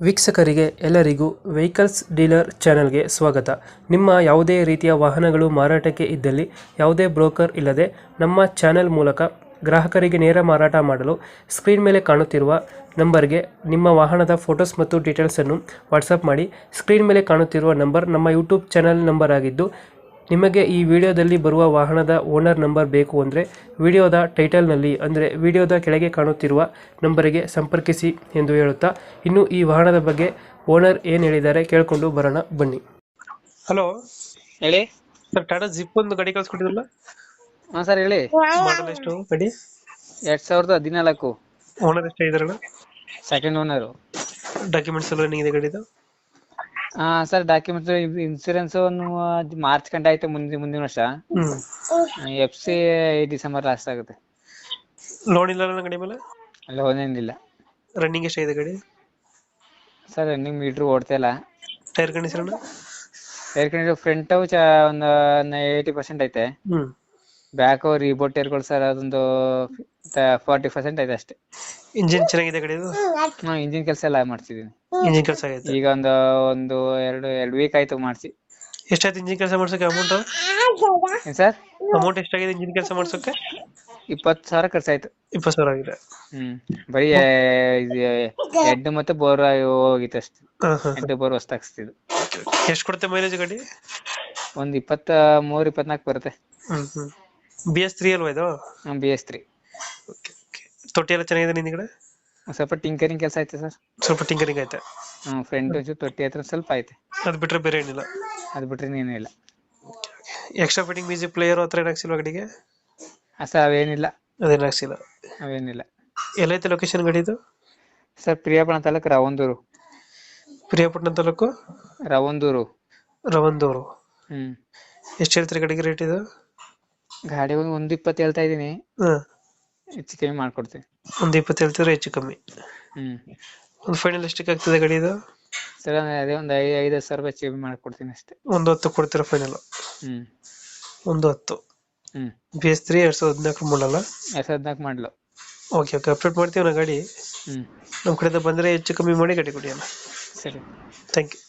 ವೀಕ್ಷಕರಿಗೆ ಎಲ್ಲರಿಗೂ vehicles dealer ಚಾನೆಲ್ಗೆ ಸ್ವಾಗತ. ನಿಮ್ಮ ಯಾವುದೇ ರೀತಿಯ ವಾಹನಗಳು ಮಾರಾಟಕ್ಕೆ ಇದ್ದಲ್ಲಿ ಯಾವುದೇ ಬ್ರೋಕರ್ ಇಲ್ಲದೆ ನಮ್ಮ ಚಾನೆಲ್ ಮೂಲಕ ಗ್ರಾಹಕರಿಗೆ ನೇರ ಮಾರಾಟ ಮಾಡಲು ಸ್ಕ್ರೀನ್ ಮೇಲೆ ಕಾಣುತ್ತಿರುವ ನಂಬರ್ಗೆ ನಿಮ್ಮ ವಾಹನದ ಫೋಟೋಸ್ ಮತ್ತು ಡೀಟೇಲ್ಸನ್ನು ವಾಟ್ಸಪ್ ಮಾಡಿ. ಸ್ಕ್ರೀನ್ ಮೇಲೆ ಕಾಣುತ್ತಿರುವ ನಂಬರ್ ನಮ್ಮ ಯೂಟ್ಯೂಬ್ ಚಾನೆಲ್ ನಂಬರ್ ಆಗಿದ್ದು, ನಿಮಗೆ ಈ ವಿಡಿಯೋದಲ್ಲಿ ಬರುವ ವಾಹನದ ಓನರ್ ನಂಬರ್ ಬೇಕು ಅಂದರೆ ವಿಡಿಯೋದ ಟೈಟಲ್ನಲ್ಲಿ ಅಂದರೆ ವಿಡಿಯೋದ ಕೆಳಗೆ ಕಾಣುತ್ತಿರುವ ನಂಬರಿಗೆ ಸಂಪರ್ಕಿಸಿ ಎಂದು ಹೇಳುತ್ತಾ, ಇನ್ನು ಈ ವಾಹನದ ಬಗ್ಗೆ ಓನರ್ ಏನು ಹೇಳಿದ್ದಾರೆ ಕೇಳಿಕೊಂಡು ಬರೋಣ ಬನ್ನಿ. ಹಲೋ ಹೇಳಿ ಸರ್, ಟಾಟಾ ಜಿಪ್ ಒಂದು ಗಾಡಿ ಕಳ್ಸ್ಕೊಟ್ಟಿದ್ರಲ್ಲ, ಹಾ ಸರ್ ಹೇಳಿ. ಮಾಡಲ್ ಎಷ್ಟು ಗಾಡಿ? 2014 ಓನರ್ ಎಷ್ಟು ಇದಾರಲ್ಲ? Second owner. ಡಾಕ್ಯುಮೆಂಟ್ಸ್ ಎಲ್ಲ ರನ್ನಿಂಗ್ ಇದೆ ಗಾಡಿದು? ಹಾ ಸರ್, ಡಾಕ್ಯುಮೆಂಟ್ಸ್ ಇನ್ಸೂರೆನ್ಸ್ ಮಾರ್ಚ್ ಗಂಟೆ ಆಯ್ತು, ಮುಂದಿನ ವರ್ಷ. FC ಡಿಸೆಂಬರ್ ಲಾಸ್ಟ್ ಆಗುತ್ತೆ. ಲೋನ್ ಇಲ್ಲ ಗಾಡಿ ಮೇಲೆ? ಲೋನ್ ಏನಿಲ್ಲ. ರನ್ನಿಂಗ್ ಎಷ್ಟಾಗಿದೆ ಗಾಡಿ? ಸರ್ ರನ್ನಿಂಗ್ ಮೀಟ್ರ್ ಓಡ್ತಾ ಇಲ್ಲ. Tyre condition? Air condition front ಒಂದು 80% ಐತೆ. ಬ್ಯಾಕ್ ರೀಬೋಟ್ ಟೈರ್ಗಳು ಸರ್ ಅದೊಂದು 40% ಐತೆ ಅಷ್ಟೇ. ಇಂಜಿನ್ ಚೆನ್ನಾಗಿದೆ ಗಾಡಿದು? ಇಂಜಿನ್ ಕೆಲಸ ಎಲ್ಲ ಮಾಡ್ಸಿದೀನಿ. ಇಂಜಿನ್ ಕೆಲಸ ಆಗೈತೆ? ಈಗ ಒಂದು ಎರಡು ವೀಕ್ ಆಯ್ತು ಮಾಡ್ಸಿ. ಎಷ್ಟಾಯ್ತು ಇಂಜಿನ್ ಕೆಲಸ ಮಾಡ್ಸೋಕೆ ಅಮೌಂಟ್? ಏನ್ ಸರ್ ಅಮೌಂಟ್ ಎಷ್ಟಾಗಿದೆ ಇಂಜಿನ್ ಕೆಲಸ ಮಾಡ್ಸೋಕೆ? 20,000 ಖರ್ಚಾಯ್ತು. 20,000 ಆಗಿದೆ. ಬರೀ ಹೆಡ್ ಮತ್ತೆ ಬೋರ್ ಹೋಗಿತ್ತು ಅಷ್ಟೇ. ಹೆಡ್ ಬೋರ್ ಹೊಸ್ತಾಗಿಸ್ತಿದ್ದು. ಎಷ್ಟು ಕೊಡುತ್ತೆ ಮೈಲೇಜ್ ಗಾಡಿ? ಒಂದ್ 23-24 ಬರುತ್ತೆ. BS3 ಅಲ್ವಾ ಇದು? BS3. ತೊಟ್ಟಿ ಎಲ್ಲ ಚೆನ್ನಾಗಿದೆ ನಿಂದ್ಗಡೆ? ಸ್ವಲ್ಪ ಟಿಂಕರಿಂಗ್ ಕೆಲಸ ಐತೆ ಸರ್. ಸ್ವಲ್ಪ ಟಿಂಕರಿಂಗ್ ಐತೆ? ಫ್ರಂಟ್ ತೊಟ್ಟಿ ಹತ್ರ ಸ್ವಲ್ಪ ಐತೆ. ಅದು ಬಿಟ್ರೆ ಬೇರೆ ಏನಿಲ್ಲ? ಅದು ಬಿಟ್ರೆ ಏನೂ ಇಲ್ಲ. ಎಕ್ಸ್ಟ್ರಾ ಫಿಟ್ಟಿಂಗ್ ಮ್ಯೂಸಿಕ್ ಪ್ಲೇಯರ್ ಹತ್ರ ಏನು ಹಾಕ್ಸಿಲ್ವಾ ಗಾಡಿಗೆ? ಸರ್ ಅವೇನಿಲ್ಲ. ಅದೇನು ಹಾಕ್ಸಿಲ್ಲ? ಅವೇನಿಲ್ಲ. ಎಲ್ಲೈತೆ ಲೊಕೇಶನ್ ಗಾಡಿದು? ಸರ್ ಪ್ರಿಯಾಪಟ್ಟಣ ತಾಲೂಕು ರವಂದೂರು. ಪ್ರಿಯಾಪಟ್ಟಣ ತಾಲೂಕು ರವಂದೂರು. ರವಂದೂರು. ಎಷ್ಟು ಹೇಳ್ತೀರಿ ಗಾಡಿಗೆ ರೇಟ್ ಇದು? ಗಾಡಿ 120 ಹೇಳ್ತಾ ಇದೀನಿ. ಹೆಚ್ಚು ಕಮ್ಮಿ ಮಾಡ್ಕೊಡ್ತೀನಿ. 120 ಹೇಳ್ತಿದ್ರೆ ಹೆಚ್ಚು ಕಮ್ಮಿ. ಒಂದು ಫೈನಲ್ ಎಷ್ಟಕ್ಕೆ ಆಗ್ತದೆ ಗಾಡಿ ಇದು? ಸರ್ ಅದೇ ಒಂದು 5,000 ರೂಪಾಯಿ ಹೆಚ್ಚು ಕಮ್ಮಿ ಮಾಡ್ಕೊಡ್ತೀನಿ ಅಷ್ಟೇ. 110 ಕೊಡ್ತೀರಾ ಫೈನಲ್? 110. BS3 2014 ಮಾಡಲ್ಲ? 2014 ಮಾಡಲು. ಓಕೆ ಅಪ್ಡೇಟ್ ಮಾಡ್ತೀವಿ ನಾ ಗಾಡಿ. ನಮ್ಮ ಕಡೆಯಿಂದ ಬಂದರೆ ಹೆಚ್ಚು ಕಮ್ಮಿ ಮಾಡಿ ಗಾಡಿ ಕೊಡಿ ಅಲ್ಲ. ಸರಿ, ಥ್ಯಾಂಕ್ ಯು.